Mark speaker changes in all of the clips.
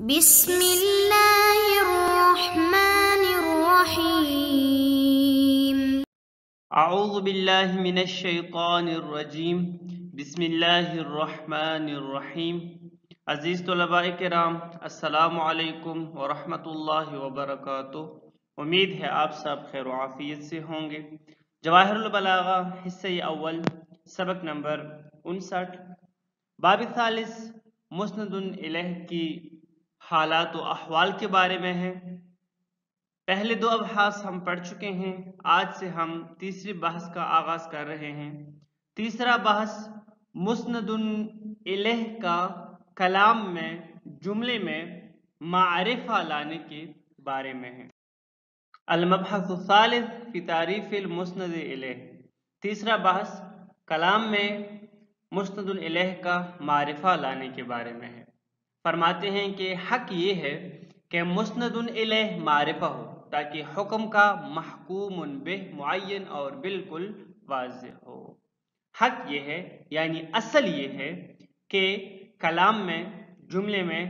Speaker 1: بسم اللہ الرحمن الرحیم۔
Speaker 2: اعوذ باللہ من الشیطان الرجیم، بسم اللہ الرحمن الرحیم۔ عزیز طلباء کرام، السلام علیکم ورحمۃ اللہ وبرکاتہ۔ امید ہے آپ سب خیر و عافیت سے ہوں گے۔ جواہر البلاغہ حصہ اول، سبق نمبر 59، باب ثالث مسند الیہ کی حالات و احوال کے بارے میں ہے۔ پہلے دو ابحاث ہم پڑھ چکے ہیں، آج سے ہم تیسری بحث کا آغاز کر رہے ہیں۔ تیسرا بحث مسند الیہ کا کلام میں جملے میں معرفہ لانے کے بارے میں ہے۔ المبحث الثالث فی تعریف المسند الیہ، تیسرا بحث کلام میں مسند الیہ کا معرفہ لانے کے بارے میں ہے۔ فرماتے ہیں کہ حق یہ ہے کہ مسند الیہ معرفہ ہو تاکہ حکم کا محکوم بہ معین اور بالکل واضح ہو۔ حق یہ ہے یعنی اصل یہ ہے کہ کلام میں جملے میں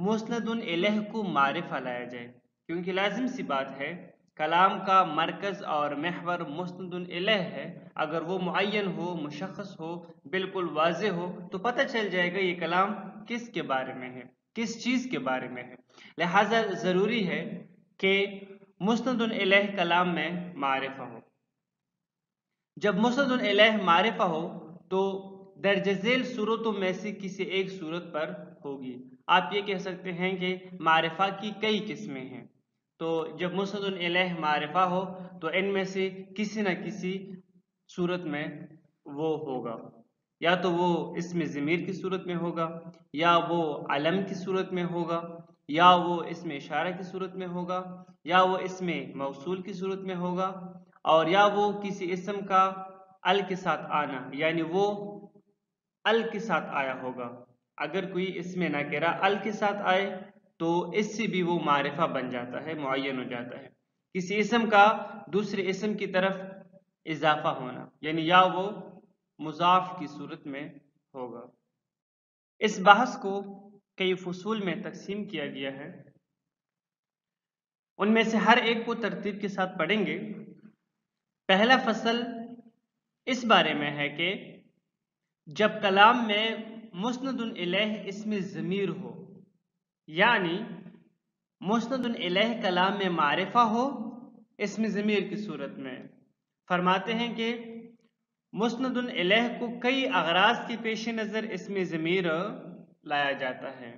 Speaker 2: مسند الیہ کو معرفہ لایا جائے، کیونکہ لازم سی بات ہے کلام کا مرکز اور محور مسند الیہ ہے۔ اگر وہ معین ہو، مشخص ہو، بالکل واضح ہو تو پتہ چل جائے گا یہ کلام کس کے بارے میں ہے، کس چیز کے بارے میں ہے۔ لہٰذا ضروری ہے کہ مسند الیہ کلام میں معرفہ ہو۔ جب مسند الیہ معرفہ ہو تو درج ذیل صورتوں میں سے کسی ایک صورت پر ہوگی۔ آپ یہ کہہ سکتے ہیں کہ معرفہ کی کئی قسمیں ہیں، تو جب مسند الیہ معرفہ ہو تو ان میں سے کسی نہ کسی صورت میں وہ ہوگا، یا تو وہ اسم ضمیر کی صورت میں ہوگا، یا وہ علم کی صورت میں ہوگا، یا وہ اسم اشارہ کی صورت میں ہوگا، یا وہ اسم موصول کی صورت میں ہوگا، اور یا وہ کسی اسم کا ال کے ساتھ آنا، یعنی وہ ال کے ساتھ آیا ہوگا۔ اگر کوئی اسم نکرہ ال کے ساتھ آئے تو اس سے بھی وہ معرفہ بن جاتا ہے، معین ہو جاتا ہے۔ کسی اسم کا دوسرے اسم کی طرف اضافہ ہونا، یعنی یا وہ مضاف کی صورت میں ہوگا۔ اس بحث کو کئی فصول میں تقسیم کیا گیا ہے، ان میں سے ہر ایک کو ترتیب کے ساتھ پڑھیں گے۔ پہلا فصل اس بارے میں ہے کہ جب کلام میں مسند الیہ اسم ضمیر ہو، یعنی مسند الیہ کلام میں معرفہ ہو اسم ضمیر کی صورت میں، فرماتے ہیں کہ مسند الیہ کو کئی اغراض کے پیش نظر اسم ضمیر لایا جاتا ہے۔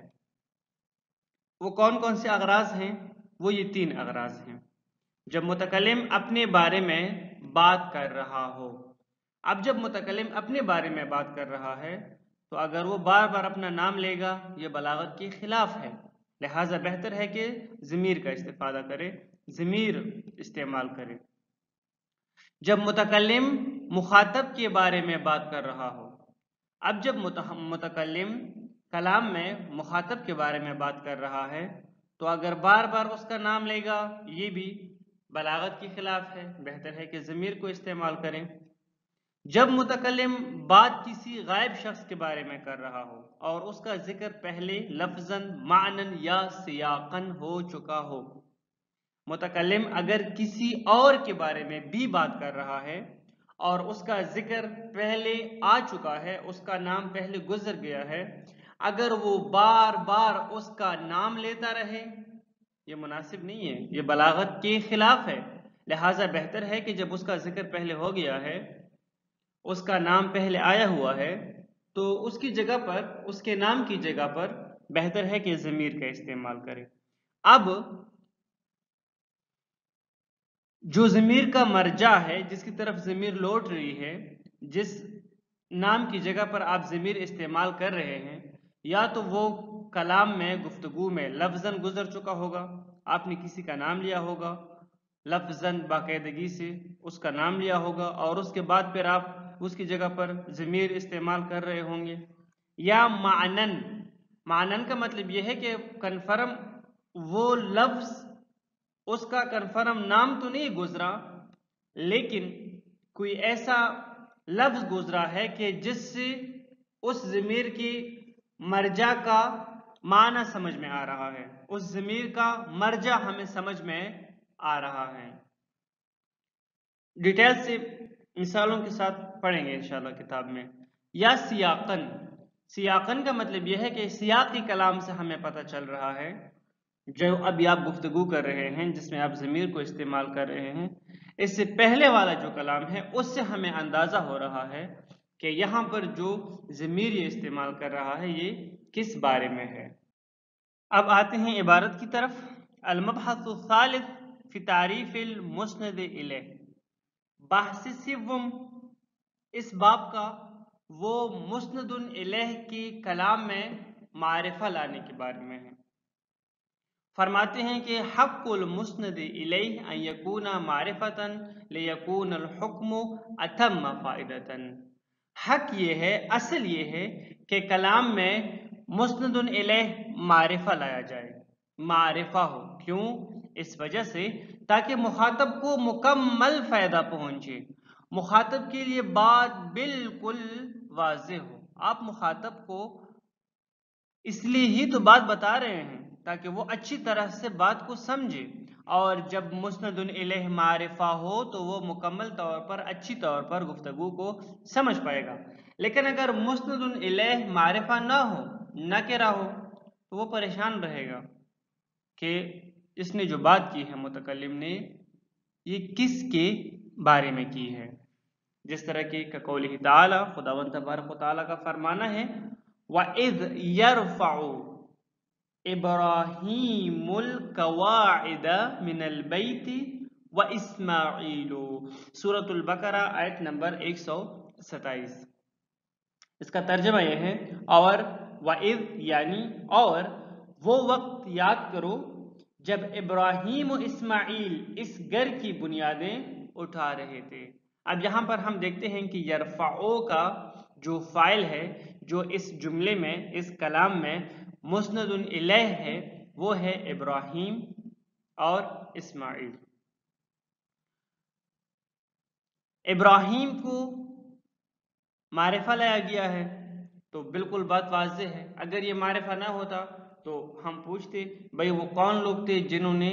Speaker 2: وہ کون کون سے اغراض ہیں؟ وہ یہ تین اغراض ہیں۔ جب متکلم اپنے بارے میں بات کر رہا ہو، اب جب متکلم اپنے بارے میں بات کر رہا ہے تو اگر وہ بار بار اپنا نام لے گا یہ بلاغت کے خلاف ہے، لہٰذا بہتر ہے کہ ضمیر کا استفادہ کرے، ضمیر استعمال کرے۔ جب متکلم مخاطب کے بارے میں بات کر رہا ہو، اب جب متکلم کلام میں مخاطب کے بارے میں بات کر رہا ہے تو اگر بار بار اس کا نام لے گا یہ بھی بلاغت کے خلاف ہے، بہتر ہے کہ ضمیر کو استعمال کریں۔ جب متکلم بات کسی غائب شخص کے بارے میں کر رہا ہو اور اس کا ذکر پہلے لفظاً، معناً یا سیاقاً ہو چکا ہو، متکلم اگر کسی اور کے بارے میں بھی بات کر رہا ہے اور اس کا ذکر پہلے آ چکا ہے، اس کا نام پہلے گزر گیا ہے، اگر وہ بار بار اس کا نام لیتا رہے یہ مناسب نہیں ہے، یہ بلاغت کے خلاف ہے۔ لہٰذا بہتر ہے کہ جب اس کا ذکر پہلے ہو گیا ہے، اس کا نام پہلے آیا ہوا ہے، تو اس کی جگہ پر، اس کے نام کی جگہ پر بہتر ہے کہ ضمیر کا استعمال کرے۔ اب جو ضمیر کا مرجع ہے، جس کی طرف ضمیر لوٹ رہی ہے، جس نام کی جگہ پر آپ ضمیر استعمال کر رہے ہیں، یا تو وہ کلام میں، گفتگو میں لفظاً گزر چکا ہوگا، آپ نے کسی کا نام لیا ہوگا لفظاً باقاعدگی سے اس کا نام لیا ہوگا اور اس کے بعد پھر آپ اس کی جگہ پر ضمیر استعمال کر رہے ہوں گے، یا معنن۔ معنن کا مطلب یہ ہے کہ کنفرم وہ لفظ، اس کا کنفرم نام تو نہیں گزرا لیکن کوئی ایسا لفظ گزرا ہے کہ جس سے اس ضمیر کی مرجع کا معنی سمجھ میں آ رہا ہے، اس ضمیر کا مرجع ہمیں سمجھ میں آ رہا ہے۔ ڈیٹیل سے مثالوں کے ساتھ پڑھیں گے انشاءاللہ کتاب میں۔ یا سیاقن، سیاقن کا مطلب یہ ہے کہ سیاقی کلام سے ہمیں پتہ چل رہا ہے، جو ابھی آپ گفتگو کر رہے ہیں جس میں آپ ضمیر کو استعمال کر رہے ہیں، اس سے پہلے والا جو کلام ہے اس سے ہمیں اندازہ ہو رہا ہے کہ یہاں پر جو ضمیر یہ استعمال کر رہا ہے یہ کس بارے میں ہے۔ اب آتے ہیں عبارت کی طرف۔ المبحث الثالث فی تعریف المسند الیہ، بحث سوم اس باب کا وہ مسند الیہ کی کلام میں معرفہ لانے کے بارے میں ہے۔ فرماتے ہیں کہ حق المسند الیہ ان یکون معرفتا لیکون الحکم اتم فائدتا، حق یہ ہے، اصل یہ ہے کہ کلام میں مسند الیہ معرفہ لایا جائے، معرفہ ہو، کیوں؟ اس وجہ سے تاکہ مخاطب کو مکمل فائدہ پہنچے، مخاطب کے لیے بات بالکل واضح ہو۔ آپ مخاطب کو اس لیے ہی تو بات بتا رہے ہیں تاکہ وہ اچھی طرح سے بات کو سمجھے، اور جب مسند الیہ معرفہ ہو تو وہ مکمل طور پر اچھی طور پر گفتگو کو سمجھ پائے گا۔ لیکن اگر مسند الیہ معرفہ نہ ہو، نکرہ ہو، تو وہ پریشان رہے گا کہ اس نے جو بات کی ہے متکلم نے یہ کس کے بارے میں کی ہے، جس طرح کی قولہ تعالی، خداوند تبارک و تعالی کا فرمانا ہے وَإِذْ يَرْفَعُ إِبْرَاهِيمُ الْقَوَاعِدَ مِنَ الْبَيْتِ وَإِسْمَاعِيلُ، سورۃ البقرہ آیت نمبر 127۔ اس کا ترجمہ یہ ہے اور وَإِذْ یعنی اور وہ وقت یاد کرو جب ابراہیم و اسماعیل اس گھر کی بنیادیں اٹھا رہے تھے۔ اب یہاں پر ہم دیکھتے ہیں کہ یرفعو کا جو فاعل ہے جو اس جملے میں، اس کلام میں مسند الیہ ہے، وہ ہے ابراہیم اور اسماعیل۔ ابراہیم کو معرفہ لایا گیا ہے تو بالکل بات واضح ہے۔ اگر یہ معرفہ نہ ہوتا تو ہم پوچھتے بھئی وہ کون لوگ تھے جنہوں نے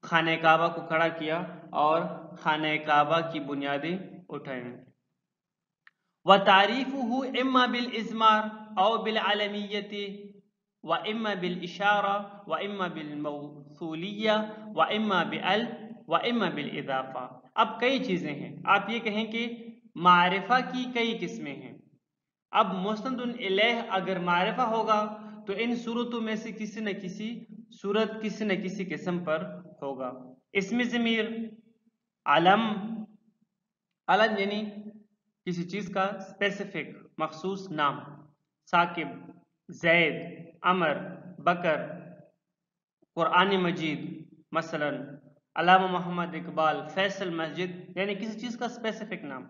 Speaker 2: خانہ کعبہ کو کھڑا کیا اور خانہ کعبہ کی بنیادیں اٹھائیں۔ وَتَعْرِيفُهُ إِمَّا بِالْإِزْمَارِ أَوْ بِالْعَلَمِيَّةِ وَإِمَّا بِالْإِشَارَةِ وَإِمَّا بِالْمَوْصُولِيَّةِ وَإِمَّا بِأَلْ وَإِمَّا بِالْإِضَافَةِ۔ اب کئی چیزیں ہیں، آپ یہ کہیں کہ معرفہ کی کئی قسمیں ہیں۔ اب مسند الیہ اگر معرفہ ہوگا تو ان صورتوں میں سے کسی نہ کسی صورت کسی نہ کسی قسم پر ہوگا۔ اسم ضمیر، علم، علم یعنی کسی چیز کا اسپیسیفک مخصوص نام، ثاقب، زید، عمر، بکر، قرآن مجید، مثلا علامہ محمد اقبال، فیصل مسجد، یعنی کسی چیز کا اسپیسیفک نام۔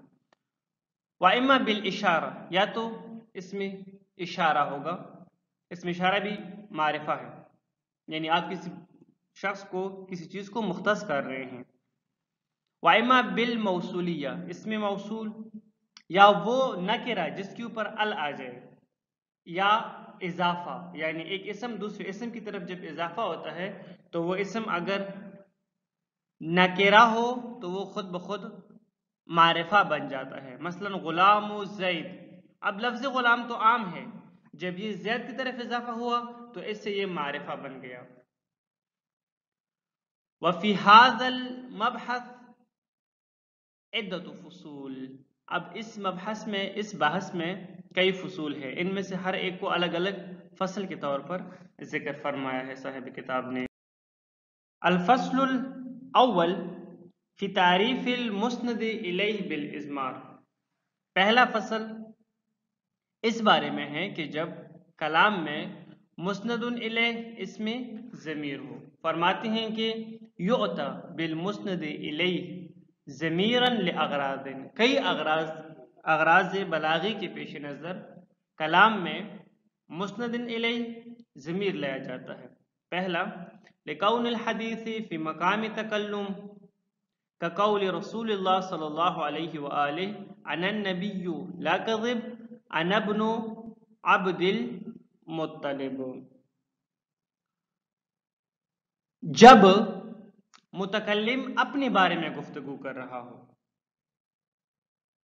Speaker 2: وَإِمَّا بِالْإِشَارَةِ یا تو اس میں اشارہ ہوگا، اس میں اشارہ بھی معرفہ ہے، یعنی آپ کسی شخص کو کسی چیز کو مختص کر رہے ہیں۔ وَإِمَّا بِالْمَوْصُولِيَّةِ اس میں موصول یا وہ نکرہ جس کے اوپر ال آ جائے، یا اضافہ یعنی ایک اسم دوسرے اسم کی طرف جب اضافہ ہوتا ہے تو وہ اسم اگر نکرہ ہو تو وہ خود بخود معرفہ بن جاتا ہے۔ مثلا غلام و زید، اب لفظ غلام تو عام ہے، جب یہ زید کی طرف اضافہ ہوا تو اس سے یہ معرفہ بن گیا۔ وفی هذا المبحث عدۃ فصول، اب اس مبحث میں، اس بحث میں کئی فصول ہے، ان میں سے ہر ایک کو الگ الگ فصل کے طور پر ذکر فرمایا ہے صاحب کتاب نے۔ الفصل الاول فی تعریف المسند الیہ بالاضمار، پہلا فصل اس بارے میں ہے کہ جب کلام میں مسند الیہ اس میں ضمیر ہو، فرماتے ہیں کہ یؤتی بالمسند الیہ ضمیرا لاغراض، کئی اغراض بلاغی کے پیش نظر کلام میں مسند الیہ ضمیر لایا جاتا ہے۔ پہلا لکون الحدیث فی مقام تکلم کقول رسول اللہ صلی اللہ علیہ وآلہ انا النبی لا کذب انا ابن عبد المطلب، جب متکلم اپنے بارے میں گفتگو کر رہا ہو،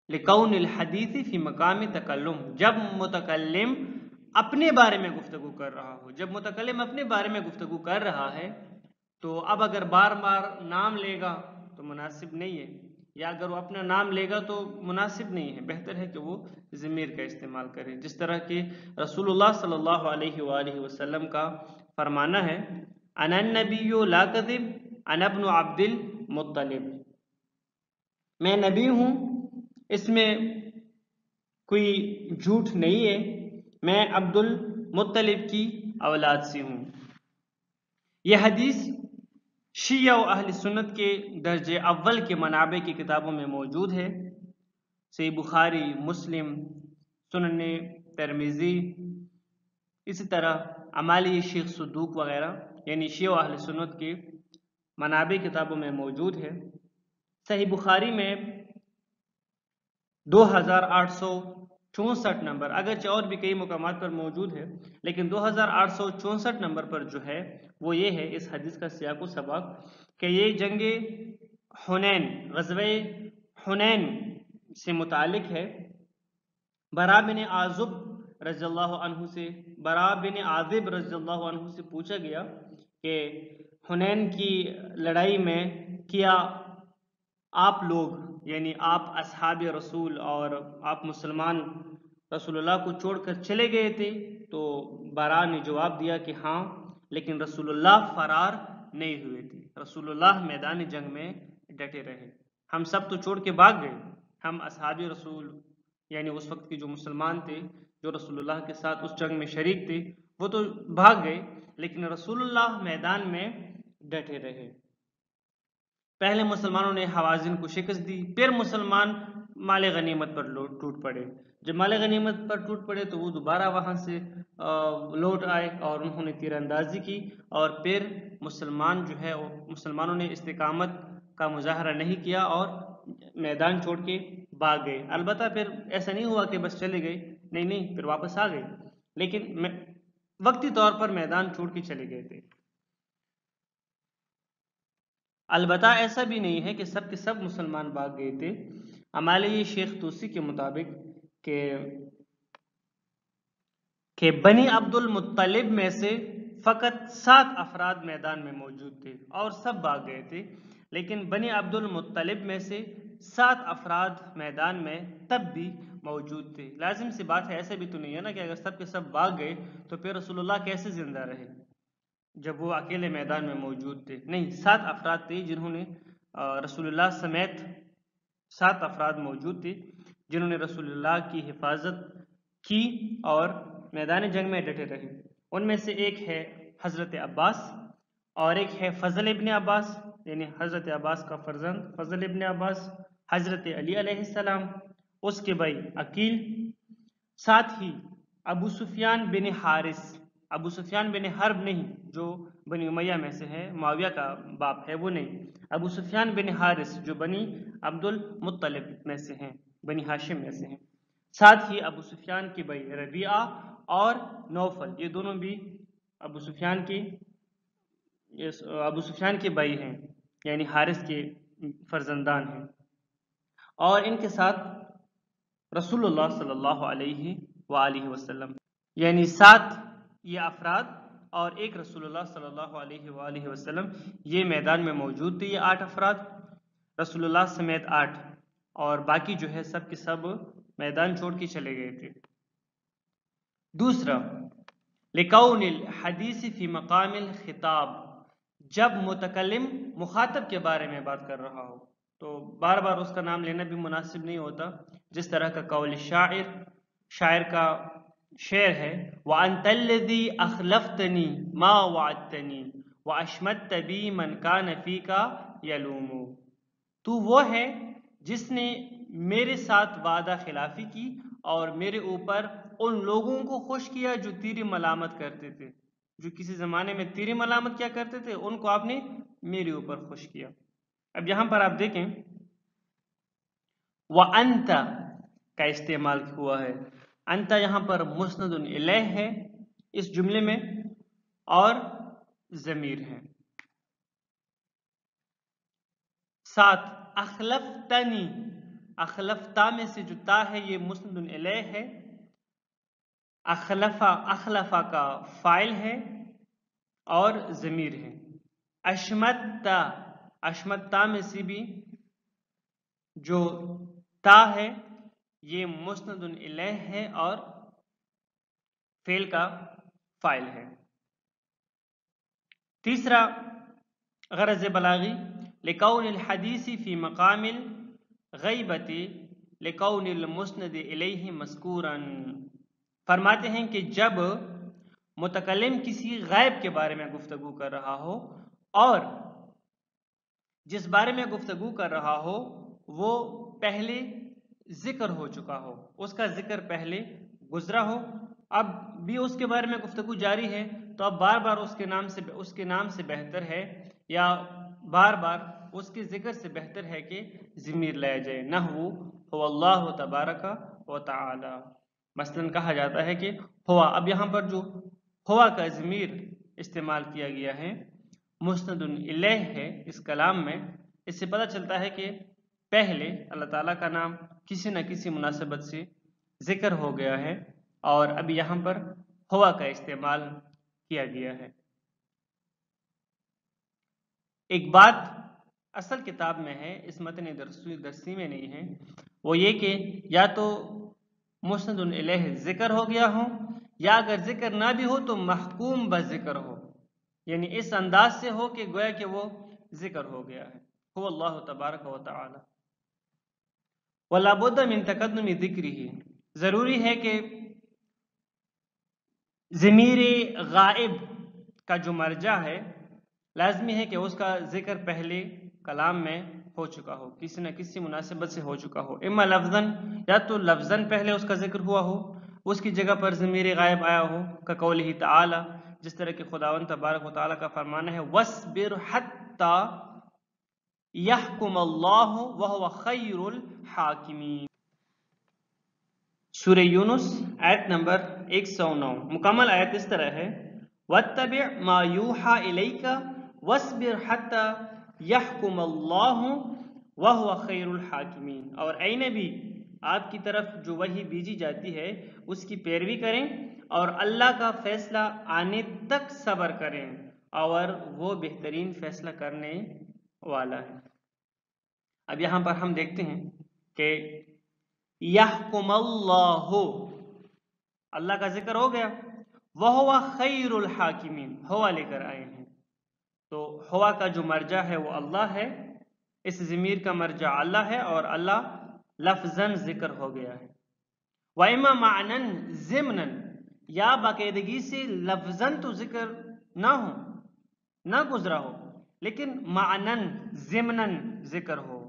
Speaker 2: لکون الحدیث فی مقام تکلم، جب متکلم اپنے بارے میں گفتگو کر رہا ہو، جب متکلم اپنے بارے میں گفتگو کر رہا ہے تو اب اگر بار بار نام لے گا تو مناسب نہیں ہے، یا اگر وہ اپنا نام لے گا تو مناسب نہیں ہے، بہتر ہے کہ وہ ضمیر کا استعمال کرے، جس طرح کہ رسول اللہ صلی اللہ علیہ وآلہ وسلم کا فرمانا ہے انا النبی لا کذب انا ابن عبد المطلب، میں نبی ہوں، اس میں کوئی جھوٹ نہیں ہے، میں عبد المطلب کی اولاد سے ہوں۔ یہ حدیث شیعہ و اہل سنت کے درجے اول کے منابع کی کتابوں میں موجود ہے، صحیح بخاری، مسلم، سنن ترمذی، اسی طرح اعمال شیخ صدوق وغیرہ، یعنی شیعہ و اہل سنت کے منابع کتابوں میں موجود ہے۔ صحیح بخاری میں 2864 نمبر، اگرچہ اور بھی کئی مقامات پر موجود ہے، لیکن 2864 نمبر پر جو ہے وہ یہ ہے اس حدیث کا سیاق و سباق کہ یہ جنگ حنین، غزوہ حنین سے متعلق ہے۔ برا بن عازب رضی اللہ عنہ سے، برا بن عازب رضی اللہ عنہ سے پوچھا گیا کہ حنین کی لڑائی میں کیا آپ لوگ، یعنی آپ اصحاب رسول اور آپ مسلمان رسول اللہ کو چھوڑ کر چلے گئے تھے؟ تو برا نے جواب دیا کہ ہاں، لیکن رسول اللہ فرار نہیں ہوئے تھے، رسول اللہ میدان جنگ میں ڈٹے رہے، ہم سب تو چھوڑ کے بھاگ گئے، ہم اصحاب رسول یعنی اس وقت کے جو مسلمان تھے جو رسول اللہ کے ساتھ اس جنگ میں شریک تھے وہ تو بھاگ گئے، لیکن رسول اللہ میدان میں ڈٹے رہے۔ پہلے مسلمانوں نے حوازن کو شکست دی، پھر مسلمان مال غنیمت پر ٹوٹ پڑے، جب مال غنیمت پر ٹوٹ پڑے تو وہ دوبارہ وہاں سے لوٹ آئے اور انہوں نے تیر اندازی کی، اور پھر مسلمان جو ہے مسلمانوں نے استقامت کا مظاہرہ نہیں کیا اور میدان چھوڑ کے بھاگ گئے۔ البتہ پھر ایسا نہیں ہوا کہ بس چلے گئے، نہیں، پھر واپس آ گئے، لیکن وقتی طور پر میدان چھوڑ کے چلے گئے تھے۔ البتہ ایسا بھی نہیں ہے کہ سب کے سب مسلمان بھاگ گئے تھے۔ ہمارے شیخ توسی کے مطابق کہ بنی عبد المطلب میں سے فقط 7 افراد میدان میں موجود تھے اور سب بھاگ گئے تھے، لیکن بنی عبد المطلب میں سے 7 افراد میدان میں تب بھی موجود تھے۔ لازم سی بات ہے، ایسے بھی تو نہیں ہے نا کہ اگر سب کے سب بھاگ گئے تو پھر رسول اللہ کیسے زندہ رہے جب وہ اکیلے میدان میں موجود تھے؟ نہیں، 7 افراد تھے جنہوں نے رسول اللہ سمیت 7 افراد موجود تھے جنہوں نے رسول اللہ کی حفاظت کی اور میدان جنگ میں ڈٹے رہے۔ ان میں سے ایک ہے حضرت عباس اور ایک ہے فضل ابن عباس، یعنی حضرت عباس کا فرزند فضل ابن عباس، حضرت علی علیہ السلام، اس کے بھائی عقیل، ساتھ ہی ابو سفیان بن حارث، ابو سفیان بن حرب نہیں جو بنی امیہ میں سے ہے، معاویہ کا باپ ہے وہ نہیں، ابو سفیان بن حارث جو بنی عبد المطلب میں سے ہیں، بنی ہاشم میں سے ہیں، ساتھ ہی ابو سفیان کے بھائی ربیعہ اور نوفل، یہ دونوں بھی ابو سفیان کے بھائی ہیں، یعنی حارث کے فرزندان ہیں، اور ان کے ساتھ رسول اللہ صلی اللہ علیہ وآلہ وسلم، یعنی 7 یہ افراد اور ایک رسول اللہ صلی اللہ علیہ وآلہ وسلم، یہ میدان میں موجود تھے، یہ 8 افراد رسول اللہ سمیت 8، اور باقی جو ہے سب کے سب میدان چھوڑ کے چلے گئے تھے۔ دوسرا، لکون الحدیث فی مقام الخطاب، جب متکلم مخاطب کے بارے میں بات کر رہا ہو تو بار بار اس کا نام لینا بھی مناسب نہیں ہوتا، جس طرح کا قول شاعر کا شعر ہے وَأَنْتَ الَّذِي أَخْلَفْتَنِي مَا وَعَدْتَنِي وَأَشْمَتَّ بِي مَنْ كَانَ فِيكَ يَلُومُ، تو وہ ہے جس نے میرے ساتھ وعدہ خلافی کی اور میرے اوپر ان لوگوں کو خوش کیا جو تیری ملامت کرتے تھے، جو کسی زمانے میں تیری ملامت کیا کرتے تھے ان کو آپ نے میرے اوپر خوش کیا۔ اب یہاں پر آپ دیکھیں وَأَنْتَ کا استعمال ہوا ہے، انت یہاں پر مسند الیہ ہے اس جملے میں اور ضمیر ہے، 7 اخلفتنی، اخلفتا میں سے جو تا ہے یہ مسند الیہ ہے، اخلفا کا فاعل ہے اور ضمیر ہے. اشمتا، اشمتا میں سے بھی جو تا ہے یہ مسند الیہ ہے اور فعل کا فاعل ہے. تیسرا غرض بلاغی، لکون الحدیث فی مقام الغیبت لکون المسند الیہ مذکورا. فرماتے ہیں کہ جب متکلم کسی غیب کے بارے میں گفتگو کر رہا ہو اور جس بارے میں گفتگو کر رہا ہو وہ پہلے ذکر ہو چکا ہو، اس کا ذکر پہلے گزرا ہو، اب بھی اس کے بارے میں گفتگو جاری ہے، تو اب بار بار اس کے نام سے بہتر ہے یا بار بار اس کے ذکر سے بہتر ہے کہ ضمیر لایا جائے. نحو هو اللہ تبارک و تعالی. مثلا کہا جاتا ہے کہ ہوا، اب یہاں پر جو ہوا کا ضمیر استعمال کیا گیا ہے مسند الیہ ہے اس کلام میں، اس سے پتہ چلتا ہے کہ پہلے اللہ تعالیٰ کا نام کسی نہ کسی مناسبت سے ذکر ہو گیا ہے اور اب یہاں پر ہوا کا استعمال کیا گیا ہے. ایک بات اصل کتاب میں ہے، اس متن درسی میں نہیں ہے، وہ یہ کہ یا تو مسند الیہ ذکر ہو گیا ہو یا اگر ذکر نہ بھی ہو تو محکوم بذکر ہو، یعنی اس انداز سے ہو کہ گویا کہ وہ ذکر ہو گیا ہے. هو اللہ تبارک و تعالی. وَلَا بُدَّ مِن تَقَدُّمِ ذِكْرِهِ. ضروری ہے کہ ضمیر غائب کا جو مرجع ہے لازمی ہے کہ اس کا ذکر پہلے کلام میں ہو چکا ہو، کسی نہ کسی مناسبت سے ہو چکا ہو. اما لفظاً، یا تو لفظاً پہلے اس کا ذکر ہوا ہو، اس کی جگہ پر ضمیر غائب آیا ہو، کقولہ تعالی، جس طرح کہ خداوند تبارک و تعالی کا فرمانا ہے وَاصْبِرْ حَتَّى يَحْكُمَ اللَّهُ وَهُوَ خَيْرُ الْحَاكِمِينَ. سورہ یونس آیت نمبر 109. مکمل آیت اس طرح ہے وَاتَّبِعْ مَا يُوحَى إِلَيْكَ وَاصْبِرْ حَتَّى يَحْكُمَ اللَّهُ وَهُوَ خَيْرُ الْحَاكِمِينَ. اور اے نبی، آپ کی طرف جو وحی بھیجی جاتی ہے اس کی پیروی کریں اور اللہ کا فیصلہ آنے تک صبر کریں اور وہ بہترین فیصلہ کرنے والا ہے. اب یہاں پر ہم دیکھتے ہیں کہ یحکم اللہ، اللہ کا ذکر ہو گیا، وہو خیر الحاکمین، ہوا لے کر آئے ہیں، تو ہوا کا جو مرجع ہے وہ اللہ ہے، اس ضمیر کا مرجع اللہ ہے اور اللہ لفظاً ذکر ہو گیا ہے. وَإِمَا مَعْنًا ضِمْنًا، یا باقاعدگی سے لفظاً تو ذکر نہ ہو، نہ گزرا ہو، لیکن معنن ضمناً ذکر ہو،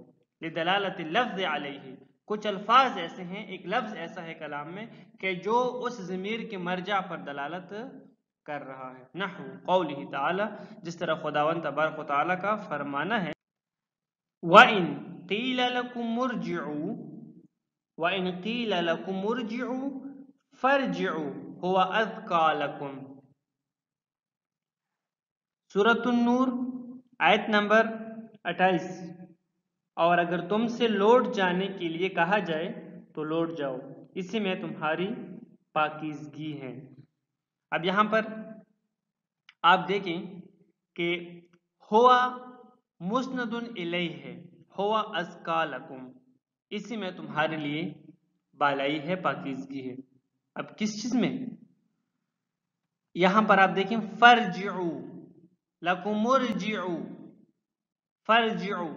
Speaker 2: لدلالت اللفظ علیہ. کچھ الفاظ ایسے ہیں، ایک لفظ ایسا ہے کلام میں کہ جو اس ضمیر کے مرجع پر دلالت کر رہا ہے. نحو قولہ تعالی، جس طرح خداوند تبارک و تعالی کا فرمانا ہے وَإِن قِيلَ لَكُمْ مُرْجِعُوا، وَإِن قِيلَ لَكُمْ مُرْجِعُوا فَارْجِعُوا هُوَ أَزْكَىٰ لَكُمْ. سورۃ النور آیت نمبر 28. اور اگر تم سے لوٹ جانے کے لیے کہا جائے تو لوٹ جاؤ، اسی میں تمہاری پاکیزگی ہے. اب یہاں پر آپ دیکھیں کہ ہوا مسند الیہ ہے، ہوا ازکا لکم، اسی میں تمہارے لیے بالائی ہے، پاکیزگی ہے. اب کس چیز میں؟ یہاں پر آپ دیکھیں فرجعو، لکم ارجعو، فرجعو.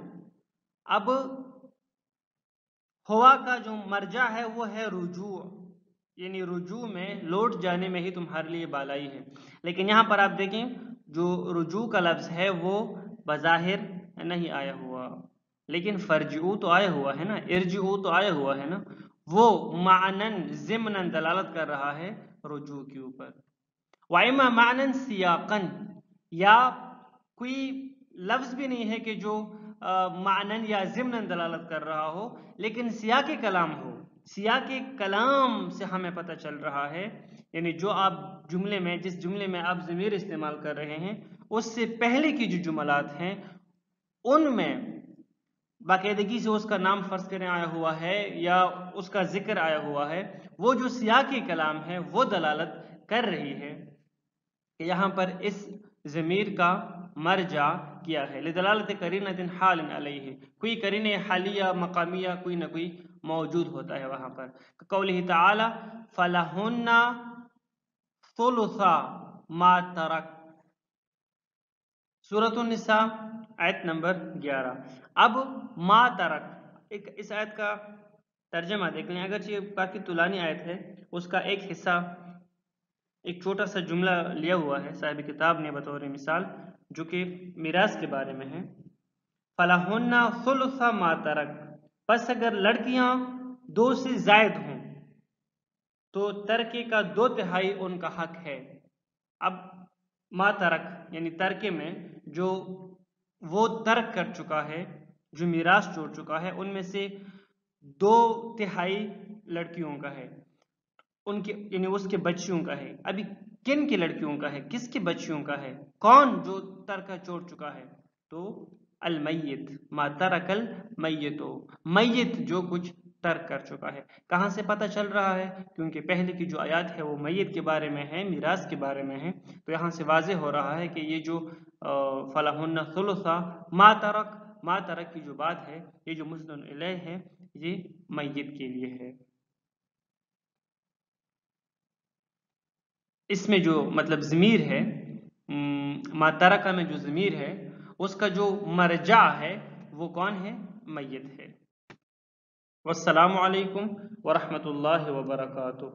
Speaker 2: اب ہوا کا جو مرجع ہے وہ ہے رجوع، یعنی رجوع میں لوٹ جانے میں ہی تمہارے لیے بالائی ہے. لیکن یہاں پر آپ دیکھیں جو رجوع کا لفظ ہے وہ بظاہر نہیں آیا ہوا، لیکن فرجعو تو آیا ہوا ہے نا، ارجعو تو آیا ہوا ہے نا، وہ معنن ضمناً دلالت کر رہا ہے رجوع کے اوپر. وَإِمَا مَعْنًا سِيَاقًا، یا کوئی لفظ بھی نہیں ہے کہ جو معنن یا ضمناً دلالت کر رہا ہو، لیکن سیاق کلام ہو، سیاق کلام سے ہمیں پتہ چل رہا ہے، یعنی جو آپ جملے میں، جس جملے میں آپ ضمیر استعمال کر رہے ہیں اس سے پہلے کی جو جملات ہیں ان میں باقاعدگی سے اس کا نام فرض کریں آیا ہوا ہے یا اس کا ذکر آیا ہوا ہے، وہ جو سیاقی کلام ہے وہ دلالت کر رہی ہے کہ یہاں پر اس ضمیر کا مرجع کیا ہے، لدلالت قرینۃ حال علیہ، کوئی قرینہ حالیہ مقامیہ کوئی نہ کوئی موجود ہوتا ہے وہاں پر، قولہ تعالی فلہن ثلث ما ترک، سورۃ النساء آیت نمبر 11۔ اب ما ترک، اس آیت کا ترجمہ دیکھ لیں، اگرچہ یہ کافی طولانی آیت ہے، اس کا ایک حصہ ایک چھوٹا سا جملہ لیا ہوا ہے صاحب کتاب نے بطور مثال، جو کہ میراث کے بارے میں ہے، فلہن ثلث ما ترک، پس اگر لڑکیاں 2 سے زائد ہوں تو ترکے کا 2/3 ان کا حق ہے۔ اب ما ترک یعنی ترکے میں جو وہ ترک کر چکا ہے، جو میراث چھوڑ چکا ہے، ان میں سے 2/3 لڑکیوں کا ہے، ان کے یعنی اس کے بچیوں کا ہے۔ ابھی کن کی لڑکیوں کا ہے، کس کی بچیوں کا ہے، کون جو ترکہ چھوڑ چکا ہے؟ تو المیت، ما ترک المیت، میت جو کچھ ترک کر چکا ہے۔ کہاں سے پتہ چل رہا ہے؟ کیونکہ پہلے کی جو آیات ہے وہ میت کے بارے میں ہے، میراث کے بارے میں ہے، تو یہاں سے واضح ہو رہا ہے کہ یہ جو فلہن ثلث ما ترک، ما ترک کی جو بات ہے، یہ جو مسند الیہ ہے، یہ میت کے لیے ہے۔ اس میں جو مطلب ضمیر ہے، ما ترک میں جو ضمیر ہے، اس کا جو مرجع ہے وہ کون ہے؟ میت ہے۔ والسلام علیکم ورحمۃ اللہ وبرکاتہ۔